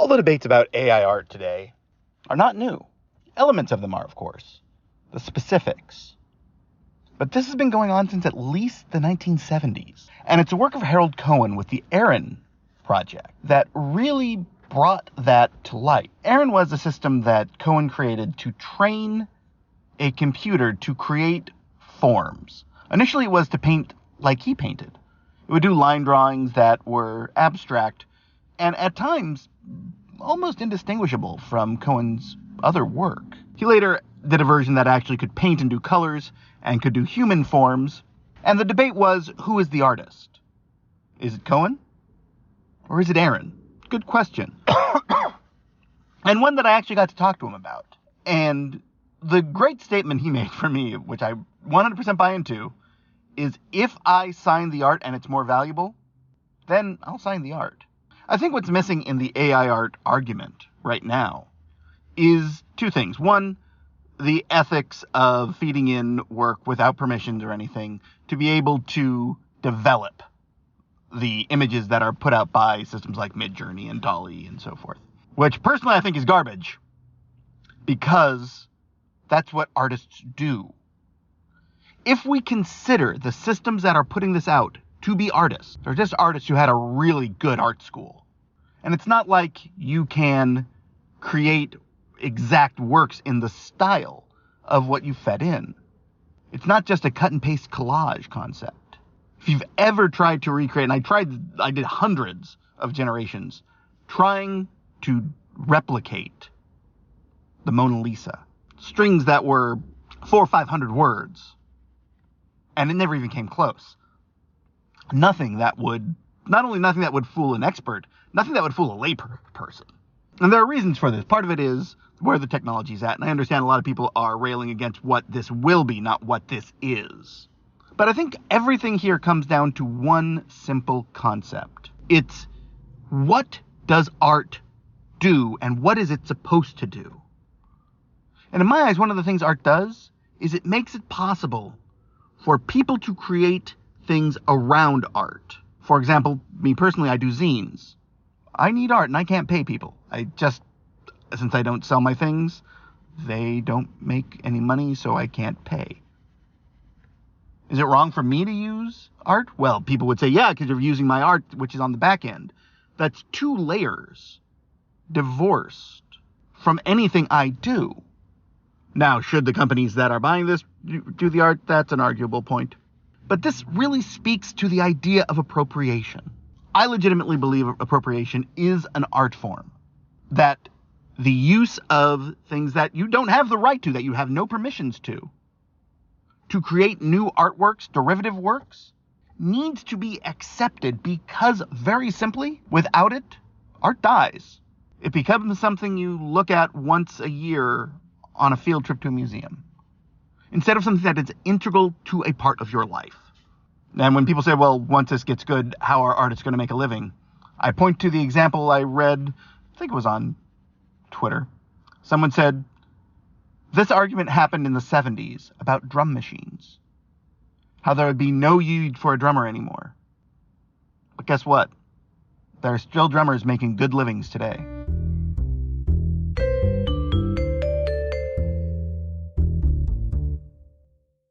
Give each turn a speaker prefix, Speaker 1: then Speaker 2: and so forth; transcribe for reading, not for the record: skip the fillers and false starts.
Speaker 1: All the debates about AI art today are not new. Elements of them are, of course, the specifics. But this has been going on since at least the 1970s. And it's a work of Harold Cohen with the Aaron project that really brought that to light. Aaron was a system that Cohen created to train a computer to create forms. Initially, it was to paint like he painted. It would do line drawings that were abstract and at times almost indistinguishable from Cohen's other work. He later did a version that actually could paint and do colors and could do human forms. And the debate was, who is the artist? Is it Cohen? Or is it Aaron? Good question. And one that I actually got to talk to him about. And the great statement he made for me, which I 100% buy into, is if I sign the art and it's more valuable, then I'll sign the art. I think what's missing in the AI art argument right now is two things. One, the ethics of feeding in work without permissions or anything to be able to develop the images that are put out by systems like Midjourney and DALL-E and so forth, which personally I think is garbage because that's what artists do. If we consider the systems that are putting this out to be artists, they're just artists who had a really good art school. And it's not like you can create exact works in the style of what you fed in. It's not just a cut and paste collage concept. If you've ever tried to recreate, and I did hundreds of generations trying to replicate the Mona Lisa, strings that were 400 or 500 words, and it never even came close. Not only nothing that would fool an expert, nothing that would fool a lay person. And there are reasons for this. Part of it is where the technology's at. And I understand a lot of people are railing against what this will be, not what this is. But I think everything here comes down to one simple concept. It's what does art do and what is it supposed to do? And in my eyes, one of the things art does is it makes it possible for people to create things around art. For example, me personally, I do zines. I need art and I can't pay people. Since I don't sell my things, they don't make any money, so I can't pay. Is it wrong for me to use art? Well, people would say, yeah, because you're using my art, which is on the back end. That's two layers divorced from anything I do. Now, should the companies that are buying this do the art? That's an arguable point. But this really speaks to the idea of appropriation. I legitimately believe appropriation is an art form. That the use of things that you don't have the right to, that you have no permissions to create new artworks, derivative works, needs to be accepted because, very simply, without it, art dies. It becomes something you look at once a year on a field trip to a museum, instead of something that is integral to a part of your life. And when people say, well, once this gets good, how are artists going to make a living? I point to the example I read, I think it was on Twitter. Someone said, this argument happened in the 70s about drum machines. How there would be no need for a drummer anymore. But guess what? There are still drummers making good livings today.